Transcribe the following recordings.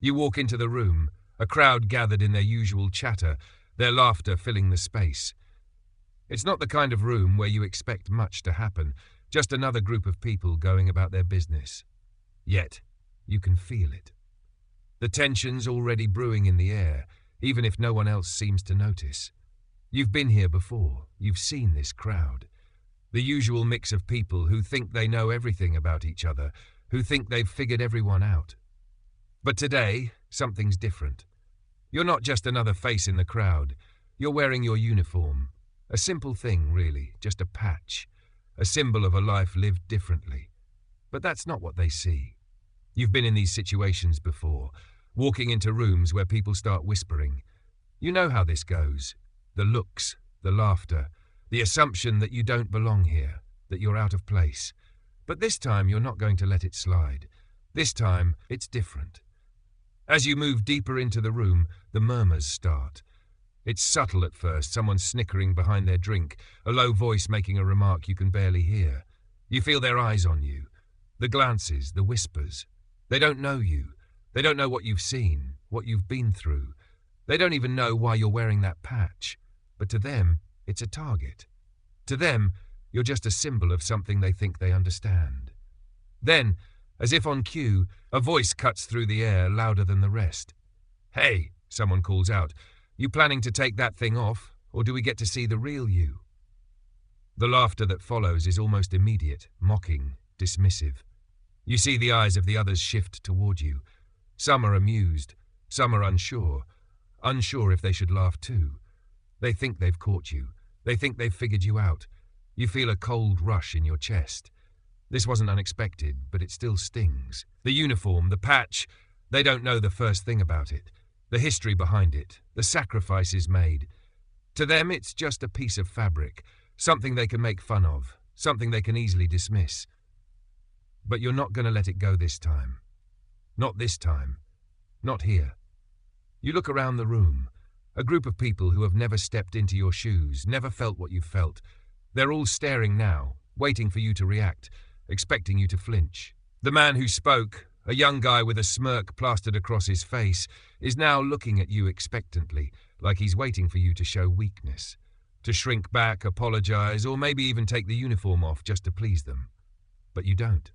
You walk into the room, a crowd gathered in their usual chatter, their laughter filling the space. It's not the kind of room where you expect much to happen, just another group of people going about their business. Yet, you can feel it. The tension's already brewing in the air, even if no one else seems to notice. You've been here before, you've seen this crowd. The usual mix of people who think they know everything about each other, who think they've figured everyone out. But today, something's different. You're not just another face in the crowd. You're wearing your uniform. A simple thing, really, just a patch. A symbol of a life lived differently. But that's not what they see. You've been in these situations before, walking into rooms where people start whispering. You know how this goes. The looks, the laughter, the assumption that you don't belong here, that you're out of place. But this time you're not going to let it slide. This time it's different. As you move deeper into the room, the murmurs start. It's subtle at first, someone snickering behind their drink, a low voice making a remark you can barely hear. You feel their eyes on you. The glances, the whispers. They don't know you. They don't know what you've seen, what you've been through. They don't even know why you're wearing that patch. But to them, it's a target. To them, you're just a symbol of something they think they understand. Then, as if on cue, a voice cuts through the air louder than the rest. "Hey," someone calls out, "you planning to take that thing off, or do we get to see the real you?" The laughter that follows is almost immediate, mocking, dismissive. You see the eyes of the others shift toward you. Some are amused, some are unsure if they should laugh too. They think they've caught you. They think they've figured you out. You feel a cold rush in your chest. This wasn't unexpected, but it still stings. The uniform, the patch, they don't know the first thing about it, the history behind it, the sacrifices made. To them, it's just a piece of fabric, something they can make fun of, something they can easily dismiss. But you're not going to let it go this time. Not this time. Not here. You look around the room. A group of people who have never stepped into your shoes, never felt what you've felt. They're all staring now, waiting for you to react, expecting you to flinch. The man who spoke, a young guy with a smirk plastered across his face, is now looking at you expectantly, like he's waiting for you to show weakness, to shrink back, apologize, or maybe even take the uniform off just to please them. But you don't.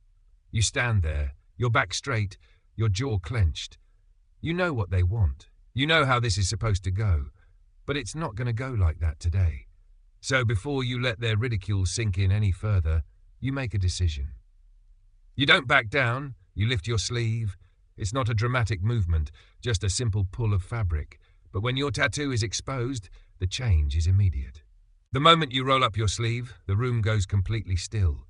You stand there, your back straight, your jaw clenched. You know what they want. You know how this is supposed to go. But it's not going to go like that today. So before you let their ridicule sink in any further, you make a decision. You don't back down, you lift your sleeve. It's not a dramatic movement, just a simple pull of fabric. But when your tattoo is exposed, the change is immediate. The moment you roll up your sleeve, the room goes completely still.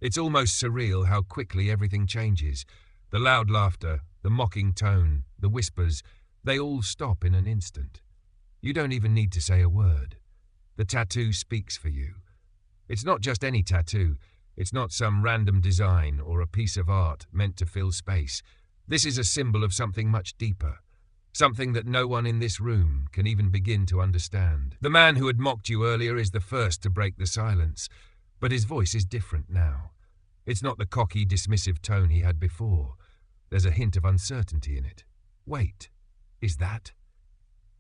It's almost surreal how quickly everything changes. The loud laughter, the mocking tone, the whispers, they all stop in an instant. You don't even need to say a word. The tattoo speaks for you. It's not just any tattoo. It's not some random design or a piece of art meant to fill space. This is a symbol of something much deeper, something that no one in this room can even begin to understand. The man who had mocked you earlier is the first to break the silence, but his voice is different now. It's not the cocky, dismissive tone he had before. There's a hint of uncertainty in it. Wait, is that?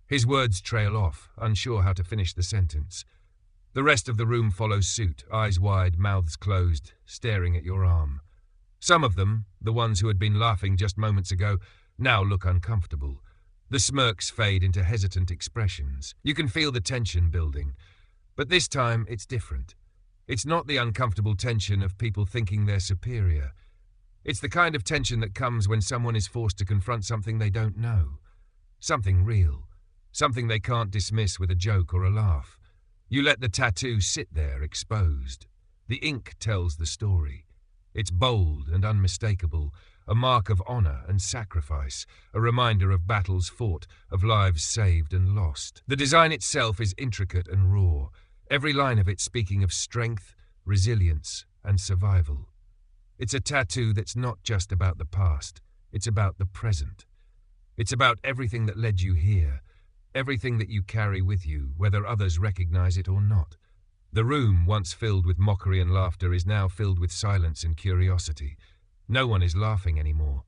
His words trail off, unsure how to finish the sentence. The rest of the room follows suit, eyes wide, mouths closed, staring at your arm. Some of them, the ones who had been laughing just moments ago, now look uncomfortable. The smirks fade into hesitant expressions. You can feel the tension building. But this time, it's different. It's not the uncomfortable tension of people thinking they're superior. It's the kind of tension that comes when someone is forced to confront something they don't know. Something real. Something they can't dismiss with a joke or a laugh. You let the tattoo sit there exposed. The ink tells the story. It's bold and unmistakable, a mark of honor and sacrifice, a reminder of battles fought, of lives saved and lost. The design itself is intricate and raw, every line of it speaking of strength, resilience, and survival. It's a tattoo that's not just about the past, it's about the present. It's about everything that led you here, everything that you carry with you, whether others recognize it or not. The room, once filled with mockery and laughter, is now filled with silence and curiosity. No one is laughing anymore.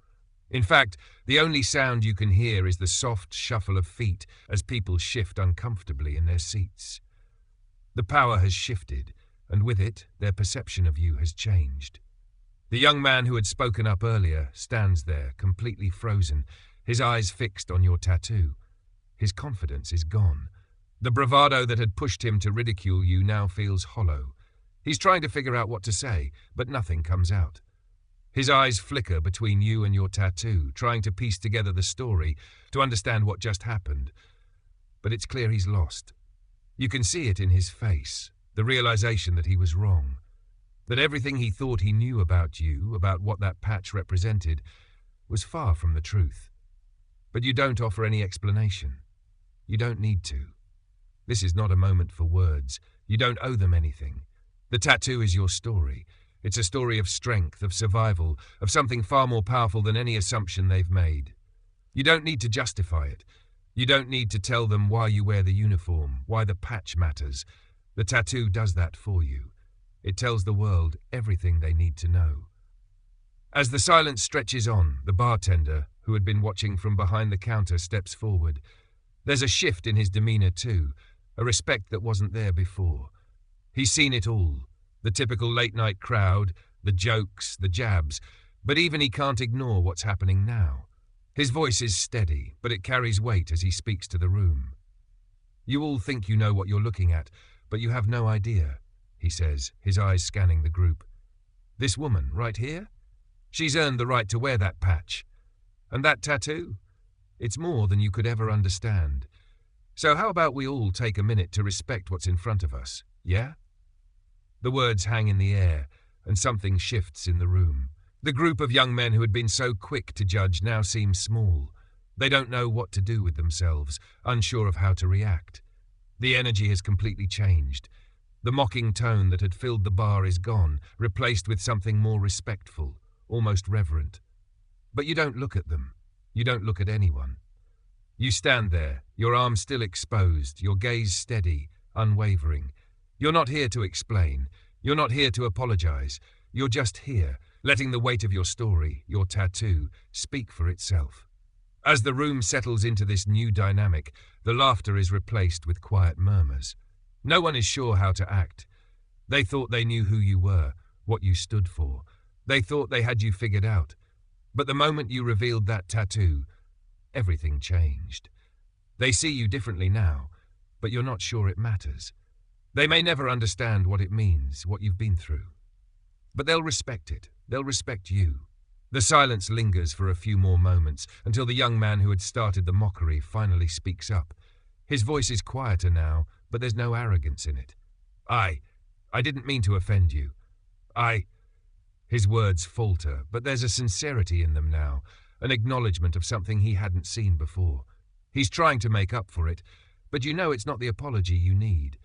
In fact, the only sound you can hear is the soft shuffle of feet as people shift uncomfortably in their seats. The power has shifted, and with it, their perception of you has changed. The young man who had spoken up earlier stands there, completely frozen, his eyes fixed on your tattoo. His confidence is gone. The bravado that had pushed him to ridicule you now feels hollow. He's trying to figure out what to say, but nothing comes out. His eyes flicker between you and your tattoo, trying to piece together the story, to understand what just happened. But it's clear he's lost. You can see it in his face, the realization that he was wrong. That everything he thought he knew about you, about what that patch represented, was far from the truth. But you don't offer any explanation. You don't need to. This is not a moment for words. You don't owe them anything. The tattoo is your story. It's a story of strength, of survival, of something far more powerful than any assumption they've made. You don't need to justify it. You don't need to tell them why you wear the uniform, why the patch matters. The tattoo does that for you. It tells the world everything they need to know. As the silence stretches on, the bartender, who had been watching from behind the counter, steps forward. There's a shift in his demeanor too, a respect that wasn't there before. He's seen it all. The typical late-night crowd, the jokes, the jabs, but even he can't ignore what's happening now. His voice is steady, but it carries weight as he speaks to the room. You all think you know what you're looking at, but you have no idea, he says, his eyes scanning the group. This woman, right here? She's earned the right to wear that patch. And that tattoo? It's more than you could ever understand. So how about we all take a minute to respect what's in front of us, yeah? The words hang in the air, and something shifts in the room. The group of young men who had been so quick to judge now seem small. They don't know what to do with themselves, unsure of how to react. The energy has completely changed. The mocking tone that had filled the bar is gone, replaced with something more respectful, almost reverent. But you don't look at them. You don't look at anyone. You stand there, your arms still exposed, your gaze steady, unwavering. You're not here to explain. You're not here to apologize. You're just here, letting the weight of your story, your tattoo, speak for itself. As the room settles into this new dynamic, the laughter is replaced with quiet murmurs. No one is sure how to act. They thought they knew who you were, what you stood for. They thought they had you figured out. But the moment you revealed that tattoo, everything changed. They see you differently now, but you're not sure it matters. They may never understand what it means, what you've been through. But they'll respect it. They'll respect you. The silence lingers for a few more moments until the young man who had started the mockery finally speaks up. His voice is quieter now, but there's no arrogance in it. I didn't mean to offend you. His words falter, but there's a sincerity in them now, an acknowledgement of something he hadn't seen before. He's trying to make up for it, but you know it's not the apology you need.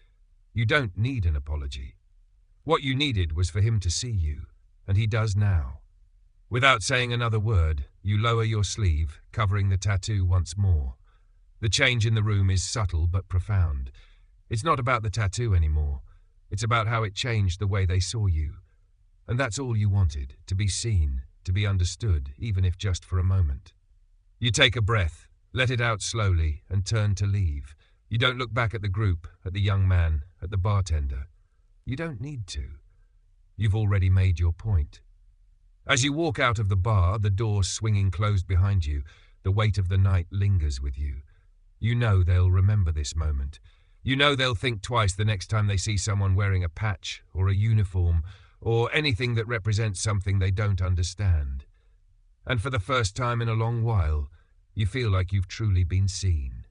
You don't need an apology. What you needed was for him to see you, and he does now. Without saying another word, you lower your sleeve, covering the tattoo once more. The change in the room is subtle but profound. It's not about the tattoo anymore. It's about how it changed the way they saw you. And that's all you wanted, to be seen, to be understood, even if just for a moment. You take a breath, let it out slowly, and turn to leave. You don't look back at the group, at the young man, at the bartender. You don't need to. You've already made your point. As you walk out of the bar, the door swinging closed behind you, the weight of the night lingers with you. You know they'll remember this moment. You know they'll think twice the next time they see someone wearing a patch or a uniform or anything that represents something they don't understand. And for the first time in a long while, you feel like you've truly been seen.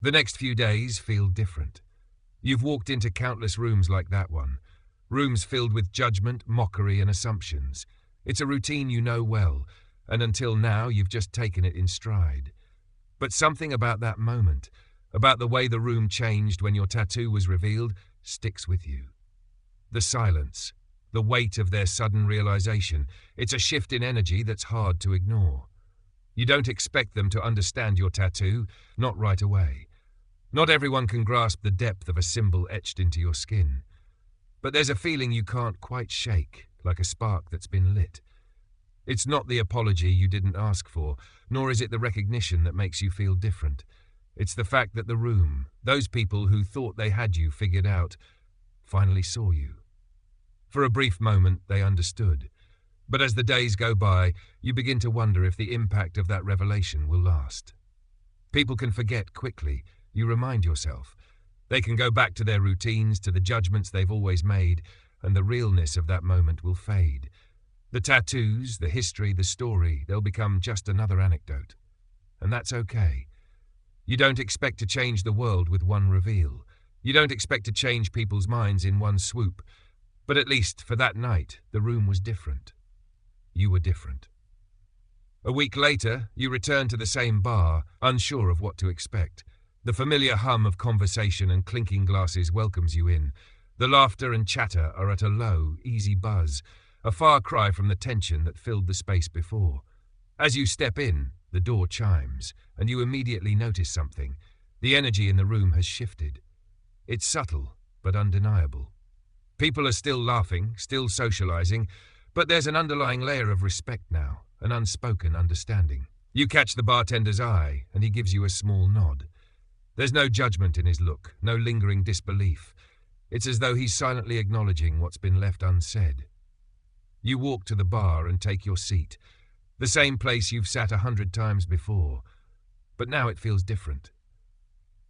The next few days feel different. You've walked into countless rooms like that one, rooms filled with judgment, mockery, and assumptions. It's a routine you know well, and until now you've just taken it in stride. But something about that moment, about the way the room changed when your tattoo was revealed, sticks with you. The silence, the weight of their sudden realization, it's a shift in energy that's hard to ignore. You don't expect them to understand your tattoo, not right away. Not everyone can grasp the depth of a symbol etched into your skin. But there's a feeling you can't quite shake, like a spark that's been lit. It's not the apology you didn't ask for, nor is it the recognition that makes you feel different. It's the fact that the room, those people who thought they had you figured out, finally saw you. For a brief moment, they understood. But as the days go by, you begin to wonder if the impact of that revelation will last. People can forget quickly, you remind yourself. They can go back to their routines, to the judgments they've always made, and the realness of that moment will fade. The tattoos, the history, the story, they'll become just another anecdote. And that's okay. You don't expect to change the world with one reveal. You don't expect to change people's minds in one swoop. But at least for that night, the room was different. You were different. A week later, you return to the same bar, unsure of what to expect. The familiar hum of conversation and clinking glasses welcomes you in. The laughter and chatter are at a low, easy buzz, a far cry from the tension that filled the space before. As you step in, the door chimes, and you immediately notice something. The energy in the room has shifted. It's subtle, but undeniable. People are still laughing, still socializing, but there's an underlying layer of respect now, an unspoken understanding. You catch the bartender's eye, and he gives you a small nod. There's no judgment in his look, no lingering disbelief. It's as though he's silently acknowledging what's been left unsaid. You walk to the bar and take your seat, the same place you've sat 100 times before, but now it feels different.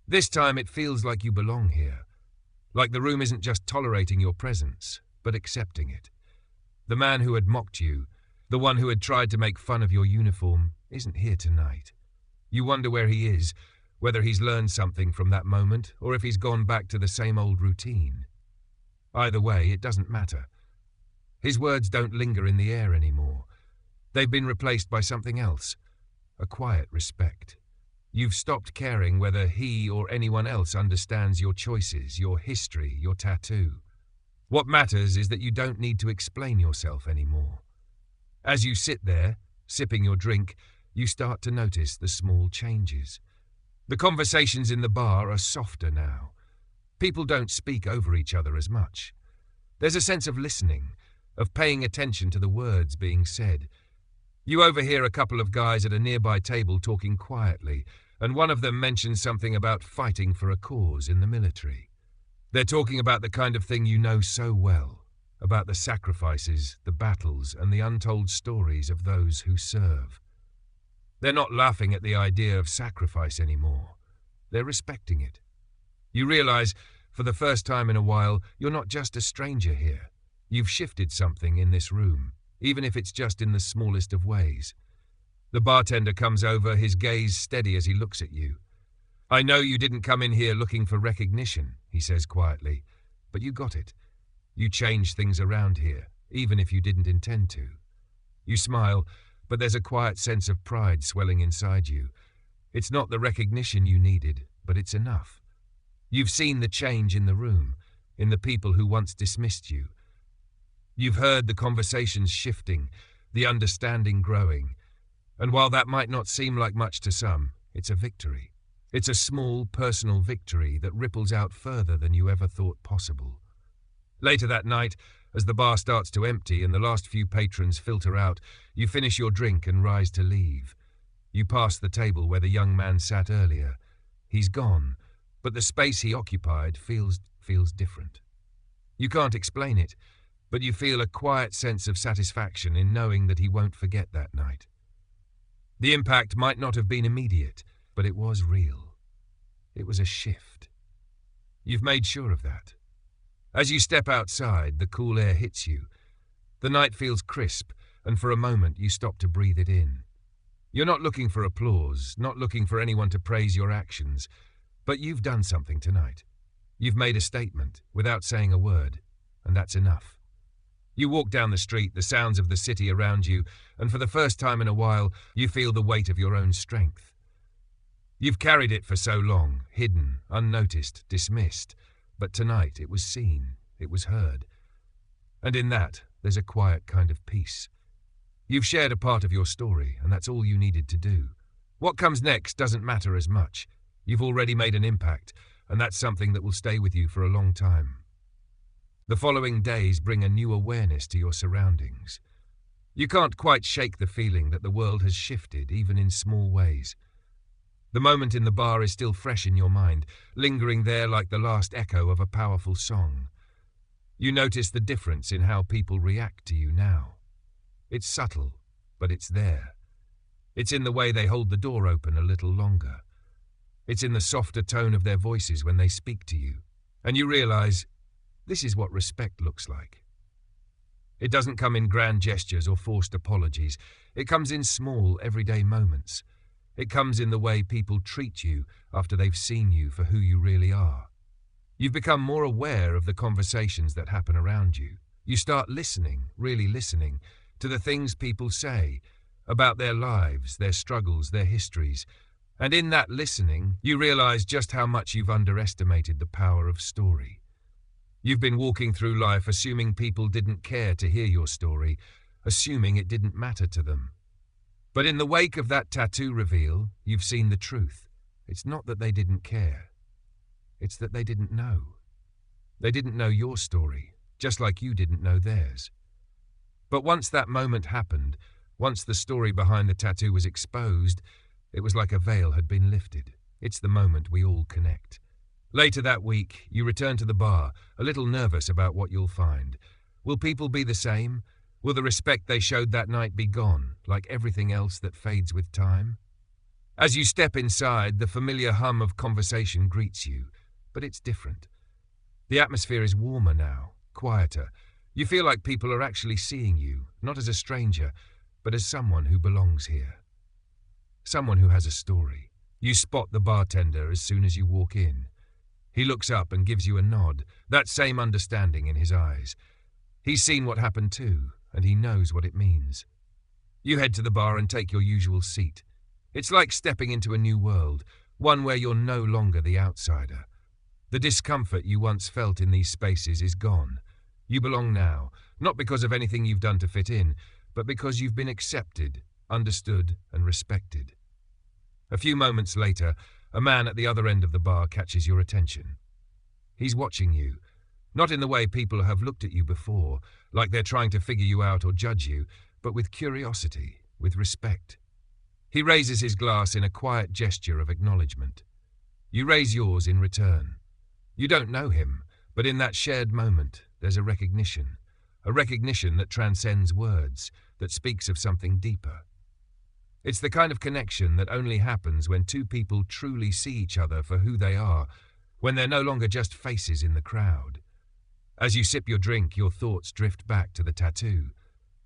This time it feels like you belong here, like the room isn't just tolerating your presence, but accepting it. The man who had mocked you, the one who had tried to make fun of your uniform, isn't here tonight. You wonder where he is, whether he's learned something from that moment or if he's gone back to the same old routine. Either way, it doesn't matter. His words don't linger in the air anymore. They've been replaced by something else, a quiet respect. You've stopped caring whether he or anyone else understands your choices, your history, your tattoo. What matters is that you don't need to explain yourself anymore. As you sit there, sipping your drink, you start to notice the small changes. The conversations in the bar are softer now. People don't speak over each other as much. There's a sense of listening, of paying attention to the words being said. You overhear a couple of guys at a nearby table talking quietly, and one of them mentions something about fighting for a cause in the military. They're talking about the kind of thing you know so well, about the sacrifices, the battles, and the untold stories of those who serve. They're not laughing at the idea of sacrifice anymore. They're respecting it. You realize, for the first time in a while, you're not just a stranger here. You've shifted something in this room, even if it's just in the smallest of ways. The bartender comes over, his gaze steady as he looks at you. "I know you didn't come in here looking for recognition," he says quietly, "but you got it. You changed things around here, even if you didn't intend to." You smile, but there's a quiet sense of pride swelling inside you. It's not the recognition you needed, but it's enough. You've seen the change in the room, in the people who once dismissed you. You've heard the conversations shifting, the understanding growing. And while that might not seem like much to some, it's a victory. It's a small, personal victory that ripples out further than you ever thought possible. Later that night, as the bar starts to empty and the last few patrons filter out, you finish your drink and rise to leave. You pass the table where the young man sat earlier. He's gone, but the space he occupied feels different. You can't explain it, but you feel a quiet sense of satisfaction in knowing that he won't forget that night. The impact might not have been immediate, but it was real. It was a shift. You've made sure of that. As you step outside, the cool air hits you. The night feels crisp, and for a moment you stop to breathe it in. You're not looking for applause, not looking for anyone to praise your actions, but you've done something tonight. You've made a statement, without saying a word, and that's enough. You walk down the street, the sounds of the city around you, and for the first time in a while, you feel the weight of your own strength. You've carried it for so long, hidden, unnoticed, dismissed, but tonight it was seen, it was heard. And in that, there's a quiet kind of peace. You've shared a part of your story, and that's all you needed to do. What comes next doesn't matter as much. You've already made an impact, and that's something that will stay with you for a long time. The following days bring a new awareness to your surroundings. You can't quite shake the feeling that the world has shifted, even in small ways. The moment in the bar is still fresh in your mind, lingering there like the last echo of a powerful song. You notice the difference in how people react to you now. It's subtle, but it's there. It's in the way they hold the door open a little longer. It's in the softer tone of their voices when they speak to you. And you realize, this is what respect looks like. It doesn't come in grand gestures or forced apologies. It comes in small, everyday moments. It comes in the way people treat you after they've seen you for who you really are. You've become more aware of the conversations that happen around you. You start listening, really listening, to the things people say about their lives, their struggles, their histories. And in that listening, you realize just how much you've underestimated the power of story. You've been walking through life assuming people didn't care to hear your story, assuming it didn't matter to them. But in the wake of that tattoo reveal, you've seen the truth. It's not that they didn't care. It's that they didn't know. They didn't know your story, just like you didn't know theirs. But once that moment happened, once the story behind the tattoo was exposed, it was like a veil had been lifted. It's the moment we all connect. Later that week, you return to the bar, a little nervous about what you'll find. Will people be the same? Will the respect they showed that night be gone, like everything else that fades with time? As you step inside, the familiar hum of conversation greets you, but it's different. The atmosphere is warmer now, quieter. You feel like people are actually seeing you, not as a stranger, but as someone who belongs here. Someone who has a story. You spot the bartender as soon as you walk in. He looks up and gives you a nod, that same understanding in his eyes. He's seen what happened too, and he knows what it means. You head to the bar and take your usual seat. It's like stepping into a new world, one where you're no longer the outsider. The discomfort you once felt in these spaces is gone. You belong now, not because of anything you've done to fit in, but because you've been accepted, understood, and respected. A few moments later, a man at the other end of the bar catches your attention. He's watching you, not in the way people have looked at you before, like they're trying to figure you out or judge you, but with curiosity, with respect. He raises his glass in a quiet gesture of acknowledgement. You raise yours in return. You don't know him, but in that shared moment, there's a recognition that transcends words, that speaks of something deeper. It's the kind of connection that only happens when two people truly see each other for who they are, when they're no longer just faces in the crowd. As you sip your drink, your thoughts drift back to the tattoo.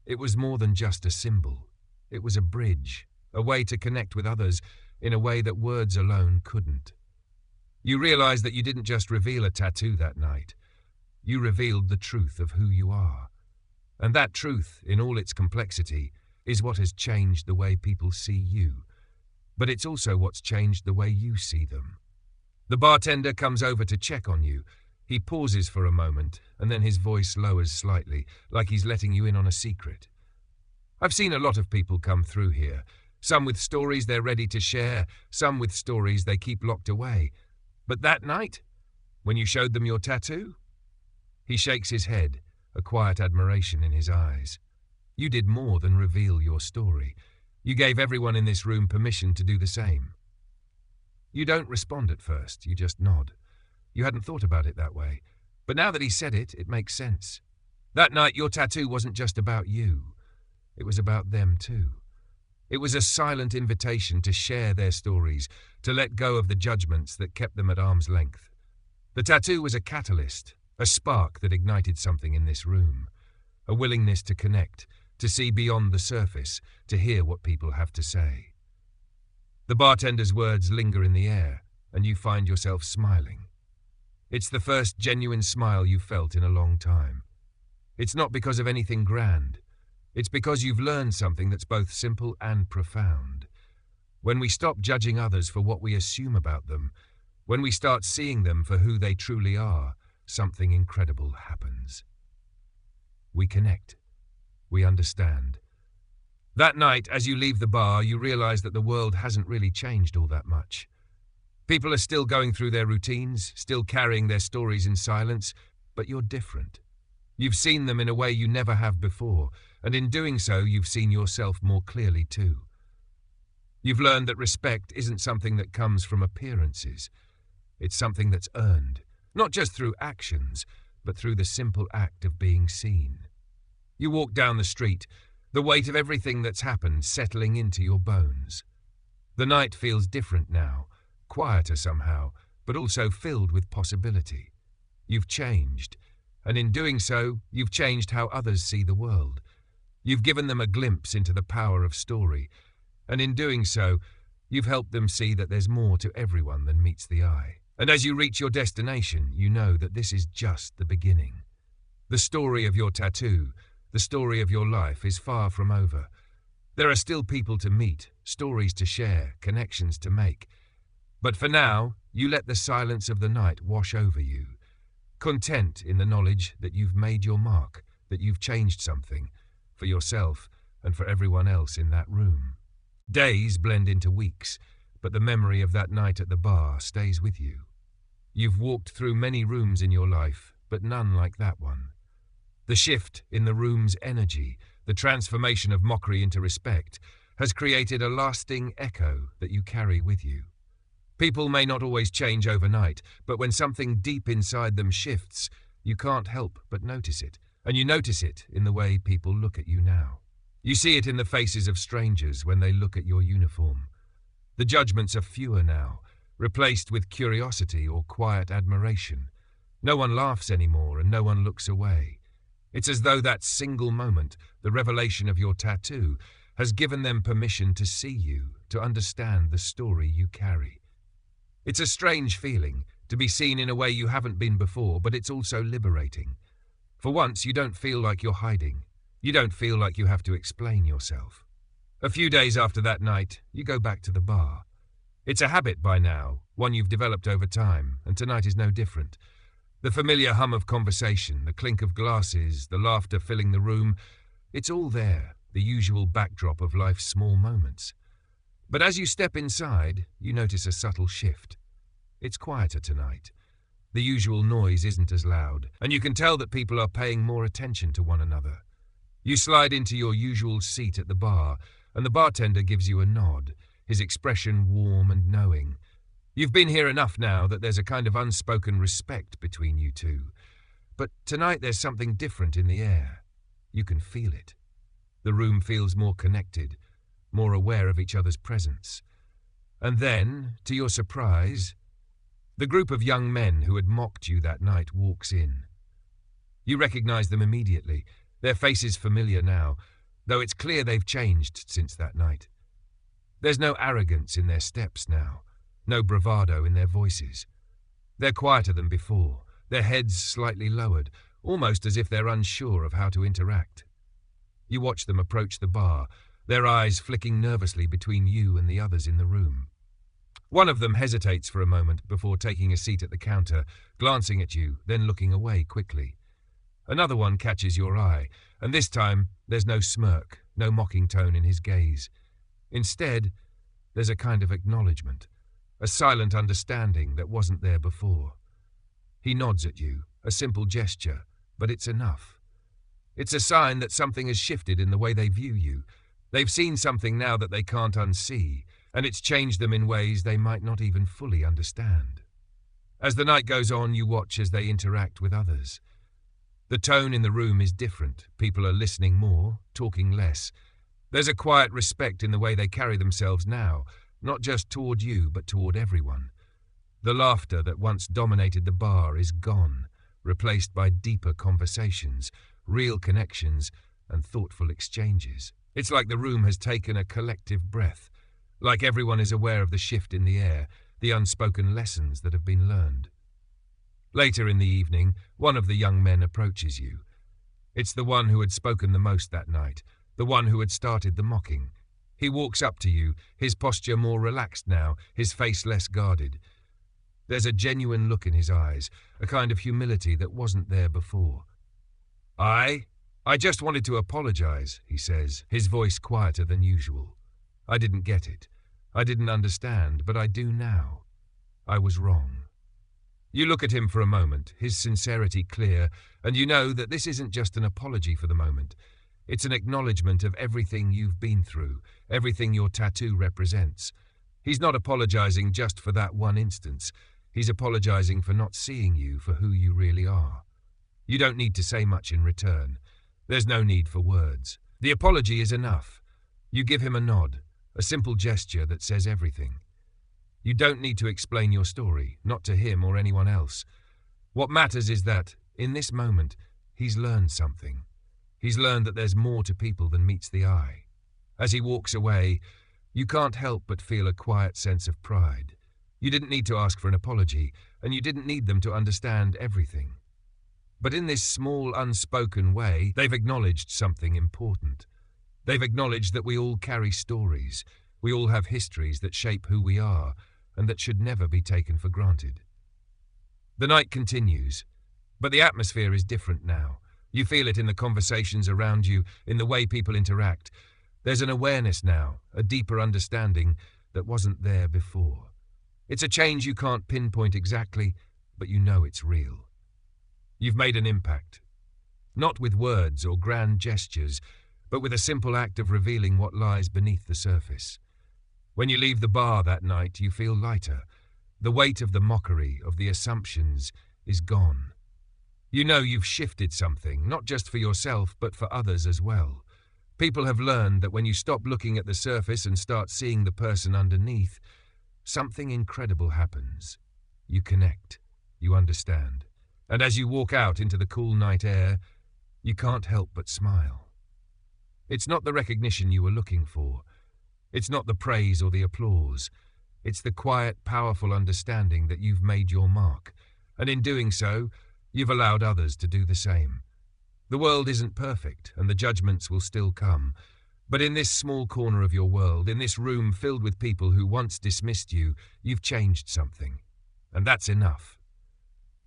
It was more than just a symbol. It was a bridge, a way to connect with others in a way that words alone couldn't. You realize that you didn't just reveal a tattoo that night. You revealed the truth of who you are. And that truth, in all its complexity, is what has changed the way people see you. But it's also what's changed the way you see them. The bartender comes over to check on you. He pauses for a moment, and then his voice lowers slightly, like he's letting you in on a secret. I've seen a lot of people come through here, some with stories they're ready to share, some with stories they keep locked away. But that night, when you showed them your tattoo? He shakes his head, a quiet admiration in his eyes. You did more than reveal your story. You gave everyone in this room permission to do the same. You don't respond at first, you just nod. You hadn't thought about it that way. But now that he said it, it makes sense. That night, your tattoo wasn't just about you. It was about them too. It was a silent invitation to share their stories, to let go of the judgments that kept them at arm's length. The tattoo was a catalyst, a spark that ignited something in this room. A willingness to connect, to see beyond the surface, to hear what people have to say. The bartender's words linger in the air, and you find yourself smiling. It's the first genuine smile you've felt in a long time. It's not because of anything grand. It's because you've learned something that's both simple and profound. When we stop judging others for what we assume about them, when we start seeing them for who they truly are, something incredible happens. We connect. We understand. That night, as you leave the bar, you realize that the world hasn't really changed all that much. People are still going through their routines, still carrying their stories in silence, but you're different. You've seen them in a way you never have before, and in doing so you've seen yourself more clearly too. You've learned that respect isn't something that comes from appearances. It's something that's earned, not just through actions, but through the simple act of being seen. You walk down the street, the weight of everything that's happened settling into your bones. The night feels different now, quieter somehow, but also filled with possibility. You've changed, and in doing so, you've changed how others see the world. You've given them a glimpse into the power of story, and in doing so, you've helped them see that there's more to everyone than meets the eye. And as you reach your destination, you know that this is just the beginning. The story of your tattoo, the story of your life is far from over. There are still people to meet, stories to share, connections to make. But for now, you let the silence of the night wash over you, content in the knowledge that you've made your mark, that you've changed something, for yourself and for everyone else in that room. Days blend into weeks, but the memory of that night at the bar stays with you. You've walked through many rooms in your life, but none like that one. The shift in the room's energy, the transformation of mockery into respect, has created a lasting echo that you carry with you. People may not always change overnight, but when something deep inside them shifts, you can't help but notice it, and you notice it in the way people look at you now. You see it in the faces of strangers when they look at your uniform. The judgments are fewer now, replaced with curiosity or quiet admiration. No one laughs anymore and no one looks away. It's as though that single moment, the revelation of your tattoo, has given them permission to see you, to understand the story you carry. It's a strange feeling, to be seen in a way you haven't been before, but it's also liberating. For once, you don't feel like you're hiding. You don't feel like you have to explain yourself. A few days after that night, you go back to the bar. It's a habit by now, one you've developed over time, and tonight is no different. The familiar hum of conversation, the clink of glasses, the laughter filling the room, it's all there, the usual backdrop of life's small moments. But as you step inside, you notice a subtle shift. It's quieter tonight. The usual noise isn't as loud, and you can tell that people are paying more attention to one another. You slide into your usual seat at the bar, and the bartender gives you a nod, his expression warm and knowing. You've been here enough now that there's a kind of unspoken respect between you two. But tonight there's something different in the air. You can feel it. The room feels more connected, more aware of each other's presence. And then, to your surprise, the group of young men who had mocked you that night walks in. You recognize them immediately, their faces familiar now, though it's clear they've changed since that night. There's no arrogance in their steps now, no bravado in their voices. They're quieter than before, their heads slightly lowered, almost as if they're unsure of how to interact. You watch them approach the bar, their eyes flicking nervously between you and the others in the room. One of them hesitates for a moment before taking a seat at the counter, glancing at you, then looking away quickly. Another one catches your eye, and this time there's no smirk, no mocking tone in his gaze. Instead, there's a kind of acknowledgement, a silent understanding that wasn't there before. He nods at you, a simple gesture, but it's enough. It's a sign that something has shifted in the way they view you. They've seen something now that they can't unsee, and it's changed them in ways they might not even fully understand. As the night goes on, you watch as they interact with others. The tone in the room is different. People are listening more, talking less. There's a quiet respect in the way they carry themselves now, not just toward you, but toward everyone. The laughter that once dominated the bar is gone, replaced by deeper conversations, real connections, and thoughtful exchanges. It's like the room has taken a collective breath, like everyone is aware of the shift in the air, the unspoken lessons that have been learned. Later in the evening, one of the young men approaches you. It's the one who had spoken the most that night, the one who had started the mocking. He walks up to you, his posture more relaxed now, his face less guarded. There's a genuine look in his eyes, a kind of humility that wasn't there before. I just wanted to apologize, he says, his voice quieter than usual. I didn't get it. I didn't understand, but I do now. I was wrong. You look at him for a moment, his sincerity clear, and you know that this isn't just an apology for the moment. It's an acknowledgement of everything you've been through, everything your tattoo represents. He's not apologizing just for that one instance. He's apologizing for not seeing you for who you really are. You don't need to say much in return. There's no need for words. The apology is enough. You give him a nod, a simple gesture that says everything. You don't need to explain your story, not to him or anyone else. What matters is that, in this moment, he's learned something. He's learned that there's more to people than meets the eye. As he walks away, you can't help but feel a quiet sense of pride. You didn't need to ask for an apology, and you didn't need them to understand everything. But in this small, unspoken way, they've acknowledged something important. They've acknowledged that we all carry stories. We all have histories that shape who we are, and that should never be taken for granted. The night continues, but the atmosphere is different now. You feel it in the conversations around you, in the way people interact. There's an awareness now, a deeper understanding that wasn't there before. It's a change you can't pinpoint exactly, but you know it's real. You've made an impact. Not with words or grand gestures, but with a simple act of revealing what lies beneath the surface. When you leave the bar that night, you feel lighter. The weight of the mockery, of the assumptions, is gone. You know you've shifted something, not just for yourself, but for others as well. People have learned that when you stop looking at the surface and start seeing the person underneath, something incredible happens. You connect. You understand. And as you walk out into the cool night air, you can't help but smile. It's not the recognition you were looking for. It's not the praise or the applause. It's the quiet, powerful understanding that you've made your mark, and in doing so, you've allowed others to do the same. The world isn't perfect, and the judgments will still come, but in this small corner of your world, in this room filled with people who once dismissed you, you've changed something, and that's enough.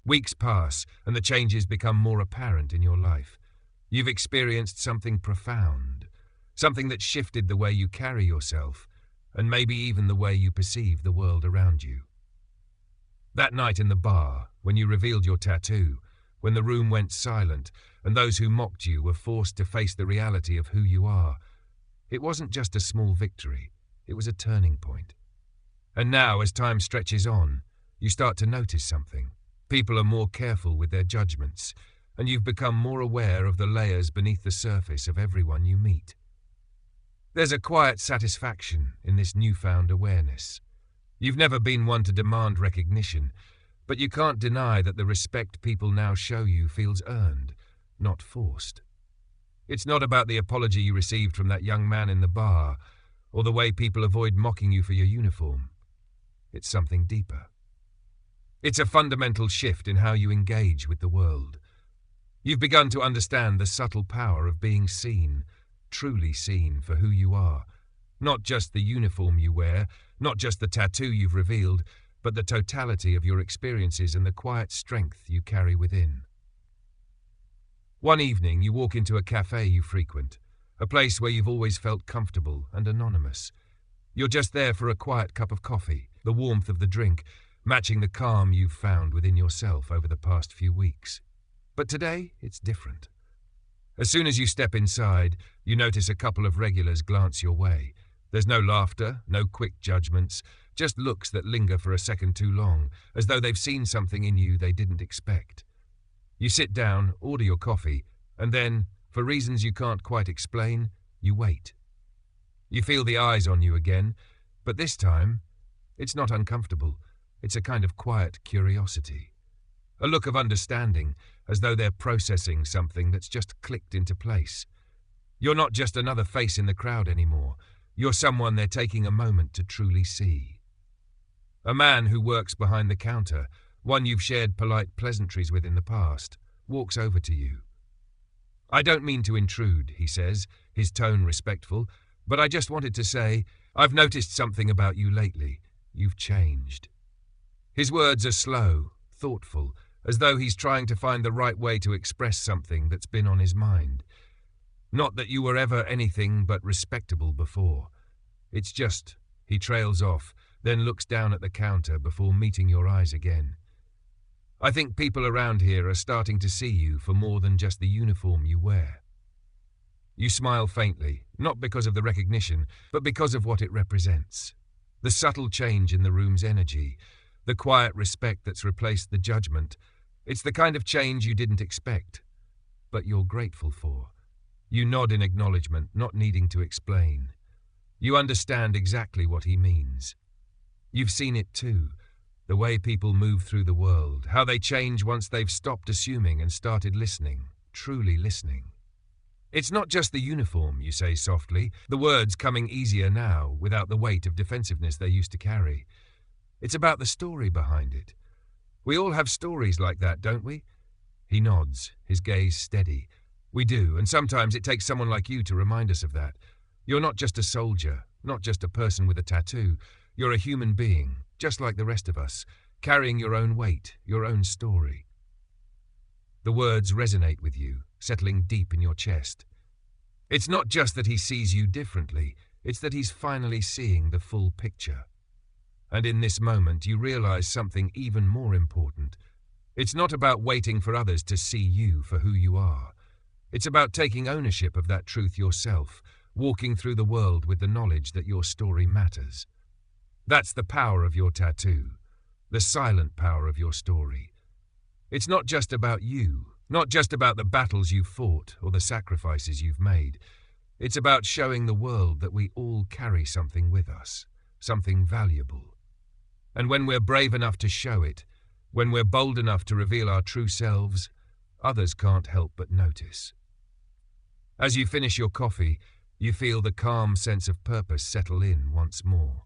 Weeks pass, and the changes become more apparent in your life. You've experienced something profound, something that shifted the way you carry yourself, and maybe even the way you perceive the world around you. That night in the bar, when you revealed your tattoo, when the room went silent, and those who mocked you were forced to face the reality of who you are, it wasn't just a small victory, it was a turning point. And now, as time stretches on, you start to notice something. People are more careful with their judgments, and you've become more aware of the layers beneath the surface of everyone you meet. There's a quiet satisfaction in this newfound awareness. You've never been one to demand recognition, but you can't deny that the respect people now show you feels earned, not forced. It's not about the apology you received from that young man in the bar, or the way people avoid mocking you for your uniform. It's something deeper. It's a fundamental shift in how you engage with the world. You've begun to understand the subtle power of being seen, truly seen for who you are. Not just the uniform you wear, not just the tattoo you've revealed, but the totality of your experiences and the quiet strength you carry within. One evening, you walk into a cafe you frequent, a place where you've always felt comfortable and anonymous. You're just there for a quiet cup of coffee, the warmth of the drink, matching the calm you've found within yourself over the past few weeks. But today, it's different. As soon as you step inside, you notice a couple of regulars glance your way. There's no laughter, no quick judgments, just looks that linger for a second too long, as though they've seen something in you they didn't expect. You sit down, order your coffee, and then, for reasons you can't quite explain, you wait. You feel the eyes on you again, but this time, it's not uncomfortable. It's a kind of quiet curiosity. A look of understanding, as though they're processing something that's just clicked into place. You're not just another face in the crowd anymore. You're someone they're taking a moment to truly see. A man who works behind the counter, one you've shared polite pleasantries with in the past, walks over to you. "I don't mean to intrude," he says, his tone respectful, "but I just wanted to say, I've noticed something about you lately. You've changed." His words are slow, thoughtful, as though he's trying to find the right way to express something that's been on his mind. Not that you were ever anything but respectable before. It's just, he trails off, then looks down at the counter before meeting your eyes again. "I think people around here are starting to see you for more than just the uniform you wear." You smile faintly, not because of the recognition, but because of what it represents. The subtle change in the room's energy, the quiet respect that's replaced the judgment. It's the kind of change you didn't expect, but you're grateful for. You nod in acknowledgement, not needing to explain. You understand exactly what he means. You've seen it too, the way people move through the world, how they change once they've stopped assuming and started listening, truly listening. It's not just the uniform, you say softly, the words coming easier now, without the weight of defensiveness they used to carry. It's about the story behind it. We all have stories like that, don't we? He nods, his gaze steady. We do, and sometimes it takes someone like you to remind us of that. You're not just a soldier, not just a person with a tattoo. You're a human being, just like the rest of us, carrying your own weight, your own story. The words resonate with you, settling deep in your chest. It's not just that he sees you differently, it's that he's finally seeing the full picture. And in this moment, you realize something even more important. It's not about waiting for others to see you for who you are. It's about taking ownership of that truth yourself, walking through the world with the knowledge that your story matters. That's the power of your tattoo, the silent power of your story. It's not just about you, not just about the battles you've fought or the sacrifices you've made. It's about showing the world that we all carry something with us, something valuable. And when we're brave enough to show it, when we're bold enough to reveal our true selves, others can't help but notice. As you finish your coffee, you feel the calm sense of purpose settle in once more.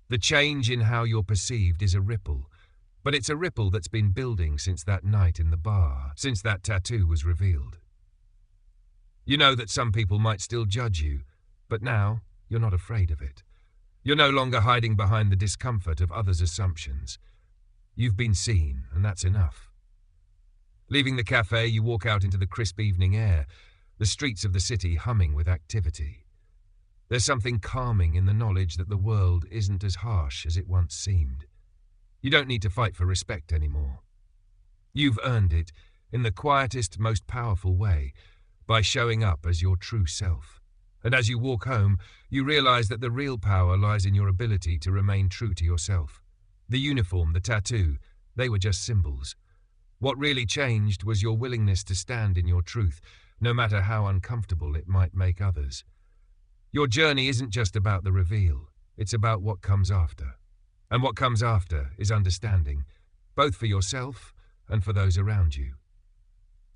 The change in how you're perceived is a ripple, but it's a ripple that's been building since that night in the bar, since that tattoo was revealed. You know that some people might still judge you, but now you're not afraid of it. You're no longer hiding behind the discomfort of others' assumptions. You've been seen, and that's enough. Leaving the cafe, you walk out into the crisp evening air, the streets of the city humming with activity. There's something calming in the knowledge that the world isn't as harsh as it once seemed. You don't need to fight for respect anymore. You've earned it in the quietest, most powerful way, by showing up as your true self. And as you walk home, you realize that the real power lies in your ability to remain true to yourself. The uniform, the tattoo, they were just symbols. What really changed was your willingness to stand in your truth, no matter how uncomfortable it might make others. Your journey isn't just about the reveal, it's about what comes after. And what comes after is understanding, both for yourself and for those around you.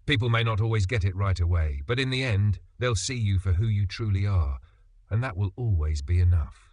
People may not always get it right away, but in the end, they'll see you for who you truly are, and that will always be enough.